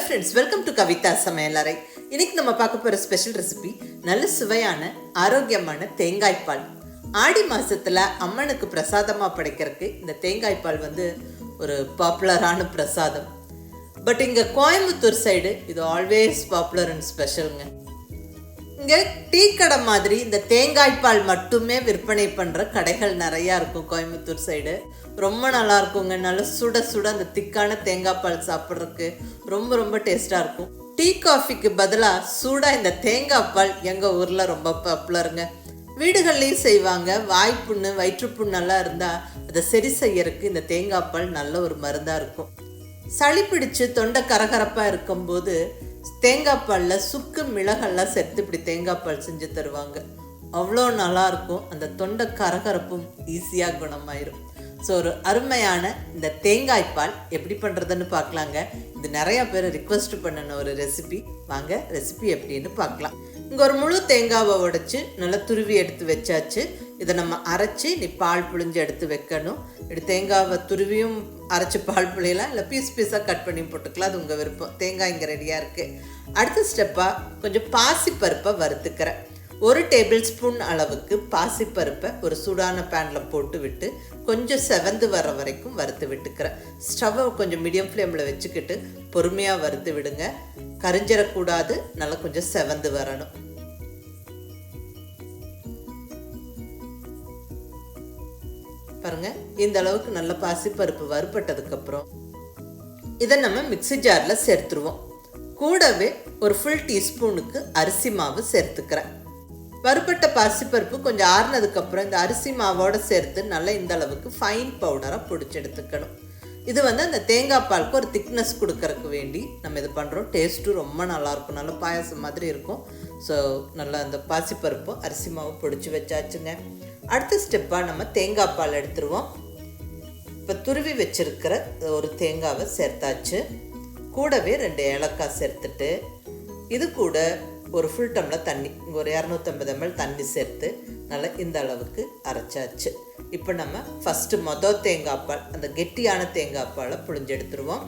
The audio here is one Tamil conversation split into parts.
ஃப்ரெண்ட்ஸ், வெல்கம் டு கவிதா சமையலறை. இன்னைக்கு நம்ம பார்க்க போகிற ஸ்பெஷல் ரெசிபி நல்ல சுவையான ஆரோக்கியமான தேங்காய்பால். ஆடி மாதத்தில் அம்மனுக்கு பிரசாதமாக படைக்கிறதுக்கு இந்த தேங்காய்பால் ஒரு பாப்புலரான பிரசாதம். பட் இங்கே கோயம்புத்தூர் சைடு இது ஆல்வேஸ் பாப்புலர் அண்ட் ஸ்பெஷலுங்க. இங்கே டீ கடை மாதிரி இந்த தேங்காய்பால் மட்டுமே விற்பனை பண்ணுற கடைகள் நிறையா இருக்கும் கோயம்புத்தூர் சைடு. ரொம்ப நல்லா இருக்குங்க. நல்லா சுட சுட அந்த திக்கான தேங்காய் பால் சாப்பிட்றதுக்கு ரொம்ப ரொம்ப டேஸ்ட்டாக இருக்கும். டீ காஃபிக்கு பதிலாக சூடாக இந்த தேங்காய் பால் எங்கள் ஊரில் ரொம்ப பாப்புலருங்க. வீடுகள்லேயும் செய்வாங்க. வாய்ப்புண்ணு வயிற்றுப்புண்ணெல்லாம் இருந்தால் அதை சரி செய்யறதுக்கு இந்த தேங்காய் பால் நல்ல ஒரு மருந்தாக இருக்கும். சளி பிடிச்சு தொண்டை கரகரப்பாக இருக்கும்போது தேங்காய் பாலில் சுக்கு மிளகெல்லாம் சேர்த்து இப்படி தேங்காய் பால் செஞ்சு தருவாங்க. அவ்வளோ நல்லாயிருக்கும். அந்த தொண்டை கரகரப்பும் ஈஸியாக குணமாயிரும். ஸோ ஒரு அருமையான இந்த தேங்காய்பால் எப்படி பண்ணுறதுன்னு பார்க்கலாங்க. இது நிறையா பேர் ரிக்வெஸ்ட் பண்ணின ஒரு ரெசிபி. வாங்க ரெசிபி எப்படின்னு பார்க்கலாம். இங்கே ஒரு முழு தேங்காவை உடைச்சி நல்லா துருவி எடுத்து வச்சாச்சு. இதை நம்ம அரைச்சி பால் புழிஞ்சு எடுத்து வைக்கணும். இப்படி தேங்காவை துருவியும் அரைச்சி பால் புளியலாம், இல்லை பீஸ் பீஸாக கட் பண்ணி போட்டுக்கலாம். அது உங்கள் விருப்பம். தேங்காய் இங்கே ரெடியாக இருக்குது. அடுத்த ஸ்டெப்பாக கொஞ்சம் பாசிப்பருப்பை வறுத்துக்கிறேன். 1 டேபிள் ஸ்பூன் அளவுக்கு பாசிப்பருப்பை ஒரு சூடான பேனில் போட்டு விட்டு கொஞ்சம் செவந்து வர வரைக்கும் வறுத்து விட்டுக்கிறேன். ஸ்டவ்வை கொஞ்சம் மீடியம் ஃப்ளேமில் வச்சுக்கிட்டு பொறுமையாக வறுத்து விடுங்க. கரிஞ்சிடக்கூடாது. நல்லா கொஞ்சம் செவந்து வரணும். பாருங்க, இந்த அளவுக்கு நல்ல பாசிப்பருப்பு வறுப்பட்டதுக்கப்புறம் இதை நம்ம மிக்ஸி ஜாரில் சேர்த்துருவோம். கூடவே ஒரு ஃபுல் டீஸ்பூனுக்கு அரிசி மாவு சேர்த்துக்கிறேன். வறுப்பட்ட பாசிப்பருப்பு கொஞ்சம் ஆறுனதுக்கப்புறம் இந்த அரிசி மாவோடு சேர்த்து நல்லா இந்த அளவுக்கு ஃபைன் பவுடராக பிடிச்சி எடுத்துக்கணும். இது அந்த தேங்காய் பாலுக்கு ஒரு திக்னஸ் கொடுக்கறதுக்கு வேண்டி நம்ம இது பண்ணுறோம். டேஸ்ட்டும் ரொம்ப நல்லாயிருக்கும். நல்லா பாயாசம் மாதிரி இருக்கும். ஸோ நல்லா அந்த பாசிப்பருப்பும் அரிசி மாவு பிடிச்சி வச்சாச்சுங்க. அடுத்த ஸ்டெப்பாக நம்ம தேங்காய் பால் எடுத்துருவோம். இப்போ துருவி வச்சுருக்கிற ஒரு தேங்காவை சேர்த்தாச்சு. கூடவே 2 ஏலக்காய் சேர்த்துட்டு இது கூட ஒரு ஃபுல் டம்ளர் தண்ணி, இங்கே ஒரு 250 ml தண்ணி சேர்த்து நல்லா இந்த அளவுக்கு அரைச்சாச்சு. இப்போ நம்ம ஃபஸ்ட்டு தேங்காய் பால், அந்த கெட்டியான தேங்காய் பாலை புழிஞ்சு எடுத்துருவோம்.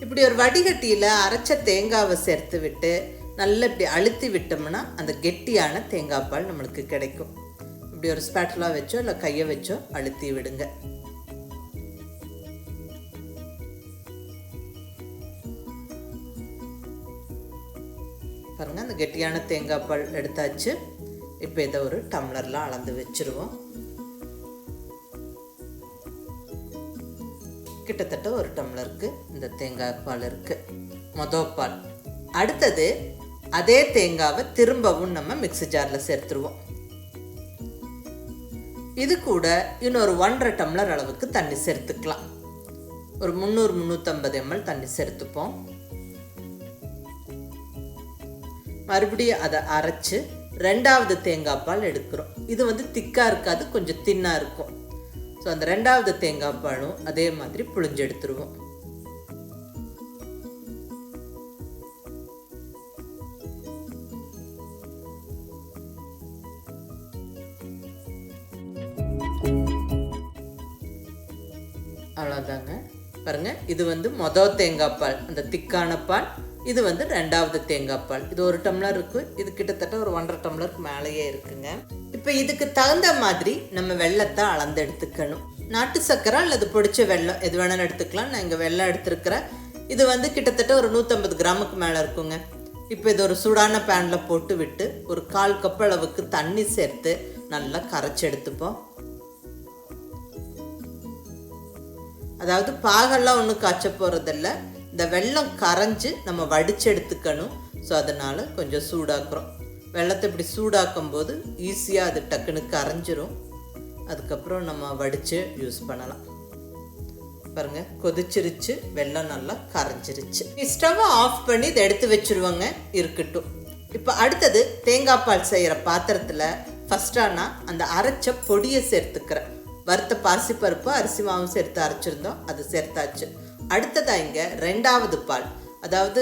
இப்படி ஒரு வடிகட்டியில் அரைச்ச தேங்காவை சேர்த்து விட்டு நல்லா இப்படி அழுத்தி விட்டோம்னா அந்த கெட்டியான தேங்காய் பால் நம்மளுக்கு கிடைக்கும். இப்படி ஒரு ஸ்பேட்டலா வச்சோ இல்லை கையை வச்சோ அழுத்தி விடுங்க. பாருங்க, அந்த கெட்டியான தேங்காய் பால் எடுத்தாச்சு. இப்போ இதை ஒரு டம்ளரில் அளந்து வச்சுருவோம். கிட்டத்தட்ட ஒரு டம்ளருக்கு இந்த தேங்காய் பால் இருக்குது. பால். அடுத்தது அதே தேங்காவை திரும்பவும் நம்ம மிக்ஸி ஜாரில் சேர்த்துருவோம். இது கூட இன்னொரு 1.5 டம்ளர் அளவுக்கு தண்ணி சேர்த்துக்கலாம். ஒரு 300-350 ml தண்ணி சேர்த்துப்போம். மறுபடியும் அதை அரைச்சு 2வது தேங்காய் பால் எடுக்கிறோம். இது திக்காக இருக்காது, கொஞ்சம் தின்னாக இருக்கும். ஸோ அந்த 2வது தேங்காய் பாலும் அதே மாதிரி புழிஞ்சு எடுத்துருவோம். அவ்வளோதாங்க. பாருங்க, இது தேங்காய் பால், அந்த திக்கான பால். இது 2வது தேங்காய் பால். இது 1 டம்ளர் இருக்குது. இது கிட்டத்தட்ட ஒரு 1.5 டம்ளருக்கு மேலேயே இருக்குங்க. இப்போ இதுக்கு தகுந்த மாதிரி நம்ம வெல்லத்தை அளந்து எடுத்துக்கணும். நாட்டு சர்க்கரை அல்லது பொடிச்ச வெல்லம் எது வேணாலும் எடுத்துக்கலாம். நான் இங்கே வெல்லம் எடுத்துருக்கிறேன். இது கிட்டத்தட்ட ஒரு 150 கிராமுக்கு மேலே இருக்குங்க. இப்போ இது ஒரு சூடான பேனில் போட்டு விட்டு ஒரு 1/4 கப் அளவுக்கு தண்ணி சேர்த்து நல்லா கரைச்சி எடுத்துப்போம். அதாவது பாகெல்லாம் ஒன்றும் காய்ச்ச போகிறதில்ல. இந்த வெல்லம் கரைஞ்சி நம்ம வடித்து எடுத்துக்கணும். ஸோ அதனால் கொஞ்சம் சூடாக்குறோம். வெல்லத்தை இப்படி சூடாக்கும் போது ஈஸியாக அது டக்குன்னு கரைஞ்சிரும். அதுக்கப்புறம் நம்ம வடித்து யூஸ் பண்ணலாம். பாருங்கள், கொதிச்சிருச்சு. வெல்லம் நல்லா கரைஞ்சிருச்சு. ஸ்டவ்வை ஆஃப் பண்ணி இதை எடுத்து வச்சுருவாங்க. இருக்கட்டும். இப்போ அடுத்தது தேங்காய் பால் செய்கிற பாத்திரத்தில் ஃபஸ்ட்டாக நான் அந்த அரைச்ச பொடியை சேர்த்துக்கிறேன். வறுத்த பாசிப்பருப்பு அரிசி மாவும் சேர்த்து அரைச்சிருந்தோம், அது சேர்த்தாச்சு. அடுத்ததாக இங்கே 2வது பால், அதாவது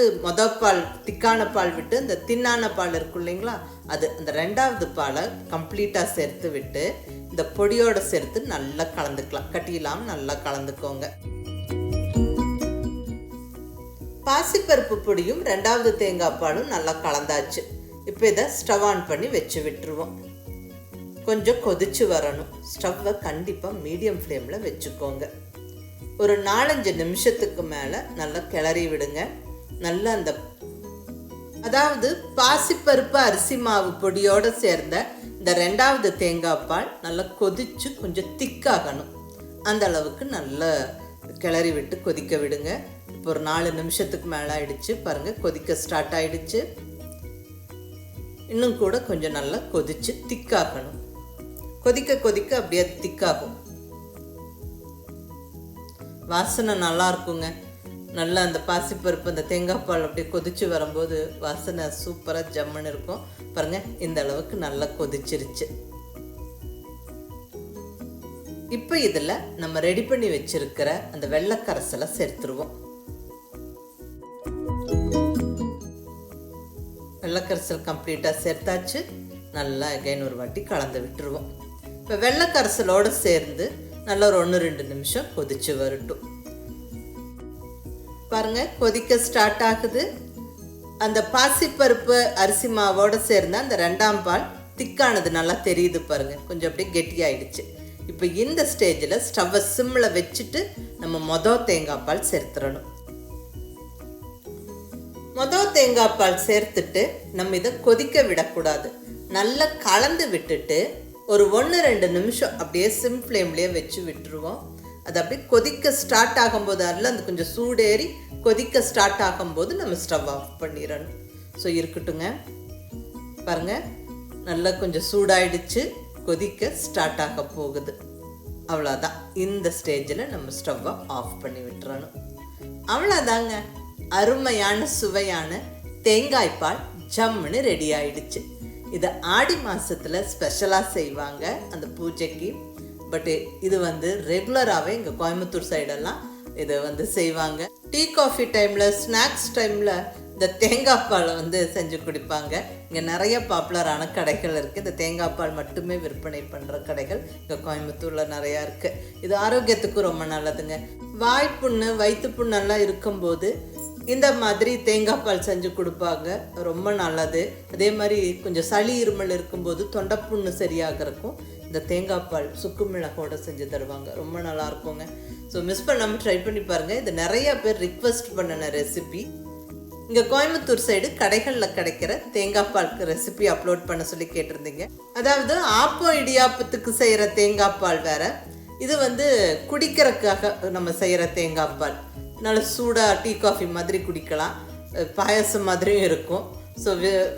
பால் திக்கான பால் விட்டு இந்த தின்னான பால் இருக்கும் இல்லைங்களா, அது அந்த 2வது பாலை கம்ப்ளீட்டாக சேர்த்து விட்டு இந்த பொடியோடு சேர்த்து நல்லா கலந்துக்கலாம். கட்டிலாம் நல்லா கலந்துக்கோங்க. பாசிப்பருப்பு பொடியும் 2வது தேங்காய் பாலும் நல்லா கலந்தாச்சு. இப்போ இதை ஸ்டவ் ஆன் பண்ணி வச்சு விட்டுருவோம். கொஞ்சம் கொதிச்சு வரணும். ஸ்டவ்வை கண்டிப்பாக மீடியம் ஃப்ளேமில் வச்சுக்கோங்க. ஒரு 4-5 நிமிஷத்துக்கு மேலே நல்லா கிளறி விடுங்க. நல்லா அதாவது பாசிப்பருப்பு அரிசி மாவு பொடியோடு சேர்ந்த இந்த 2வது தேங்காய் பால் நல்லா கொதிச்சு கொஞ்சம் திக்காகணும். அந்த அளவுக்கு நல்லா கிளறி விட்டு கொதிக்க விடுங்க. இப்போ ஒரு 4 நிமிஷத்துக்கு மேலே ஆயிடுச்சு. பாருங்கள், கொதிக்க ஸ்டார்ட் ஆயிடுச்சு. இன்னும் கூட கொஞ்சம் நல்லா கொதிச்சு திக்காகணும். கொதிக்க கொதிக்க அப்படியே திக்காகும். வாசனை நல்லா இருக்குங்க. நல்லா அந்த பாசிப்பருப்பு அந்த தேங்காய் பால் அப்படியே கொதிச்சு வரும்போது வாசனை சூப்பராக ஜம்முன்னு இருக்கும். பாருங்கள், இந்த அளவுக்கு நல்லா கொதிச்சிருச்சு. இப்போ இதில் நம்ம ரெடி பண்ணி வச்சிருக்கிற அந்த வெள்ளைக்கரசலை சேர்த்துருவோம். வெள்ளைக்கரசல் கம்ப்ளீட்டாக சேர்த்தாச்சு. நல்லா அகைன் ஒரு வாட்டி கலந்து விட்டுருவோம். இப்போ வெள்ளைக்கரசலோடு சேர்ந்து நல்லா ஒரு 1-2 நிமிஷம் கொதிச்சு வரட்டும். பாருங்கள், கொதிக்க ஸ்டார்ட் ஆகுது. அந்த பாசிப்பருப்பு அரிசி மாவோடு சேர்ந்து அந்த 2ஆம் பால் திக்கானது நல்லா தெரியுது. பாருங்கள், கொஞ்சம் அப்படியே கெட்டியாயிடுச்சு. இப்போ இந்த ஸ்டேஜில் ஸ்டவ்வை சிம்மில் வச்சுட்டு நம்ம தேங்காய் பால் சேர்த்துடணும். தேங்காய் பால் சேர்த்துட்டு நம்ம இதை கொதிக்க விடக்கூடாது. நல்லா கலந்து விட்டுட்டு ஒரு 1-2 நிமிஷம் அப்படியே சிம் ஃப்ளேம்லேயே வச்சு விட்டுருவோம். அது அப்படியே கொதிக்க ஸ்டார்ட் ஆகும்போது அதில் அந்த கொஞ்சம் சூடேறி கொதிக்க ஸ்டார்ட் ஆகும்போது நம்ம ஸ்டவ் ஆஃப் பண்ணிடணும். ஸோ இருக்கட்டுங்க. பாருங்கள், நல்லா கொஞ்சம் சூடாயிடுச்சு. கொதிக்க ஸ்டார்ட் ஆக போகுது. அவ்வளோதான். இந்த ஸ்டேஜில் நம்ம ஸ்டவ்வை ஆஃப் பண்ணி விட்டுறணும். அவ்வளோதாங்க. அருமையான சுவையான தேங்காய் பால் ஜம்முன்னு ரெடி ஆயிடுச்சு. இதை ஆடி மாதத்தில் ஸ்பெஷலாக செய்வாங்க அந்த பூஜைக்கு. பட்டு இது ரெகுலராகவே இங்கே கோயம்புத்தூர் சைடெல்லாம் இதை செய்வாங்க. டீ காஃபி டைமில், ஸ்நாக்ஸ் டைமில் இந்த தேங்காய் பாலை செஞ்சு குடிப்பாங்க. இங்கே நிறைய பாப்புலரான கடைகள் இருக்குது. இந்த தேங்காய் பால் மட்டுமே விற்பனை பண்ணுற கடைகள் இங்கே கோயம்புத்தூரில் நிறையா இருக்குது. இது ஆரோக்கியத்துக்கும் ரொம்ப நல்லதுங்க. வாய்ப்புண்ணு, வயிற்று புண்ணெல்லாம் இருக்கும்போது இந்த மாதிரி தேங்காய் பால் செஞ்சு கொடுப்பாங்க. ரொம்ப நல்லது. அதே மாதிரி கொஞ்சம் சளி இருமல் இருக்கும்போது தொண்டைப்புண்ணு சரியாகிறதுக்கும் இந்த தேங்காய் பால் சுக்கு மிளகோட செஞ்சு தருவாங்க. ரொம்ப நல்லா இருக்குங்க. ஸோ மிஸ் பண்ணாமல் ட்ரை பண்ணி பாருங்கள். இது நிறைய பேர் ரிக்வெஸ்ட் பண்ணின ரெசிபி. இங்கே கோயம்புத்தூர் சைடு கடைகளில் கிடைக்கிற தேங்காய் பால் ரெசிபி அப்லோட் பண்ண சொல்லி கேட்டிருந்தீங்க. அதாவது ஆப்பம் இடியாப்பத்துக்கு செய்கிற தேங்காய் பால் வேறு, இது குடிக்கிறதுக்காக நம்ம செய்கிற தேங்காய் பால். நல்ல சூடாக டீ காஃபி மாதிரி குடிக்கலாம். பாயசம் மாதிரியும் இருக்கும். ஸோ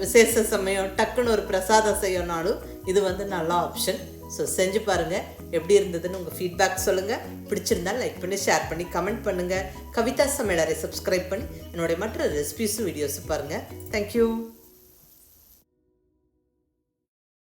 விசேஷ சமயம் டக்குன்னு ஒரு பிரசாதம் செய்யணும்னாலும் இது நல்ல ஆப்ஷன். ஸோ செஞ்சு பாருங்கள். எப்படி இருந்ததுன்னு உங்கள் ஃபீட்பேக் சொல்லுங்கள். பிடிச்சிருந்தால் லைக் பண்ணி, ஷேர் பண்ணி, கமெண்ட் பண்ணுங்கள். கவிதா சமையலறை சப்ஸ்கிரைப் பண்ணி என்னுடைய மற்ற ரெசிபிஸும் வீடியோஸும் பாருங்கள். தேங்க்யூ.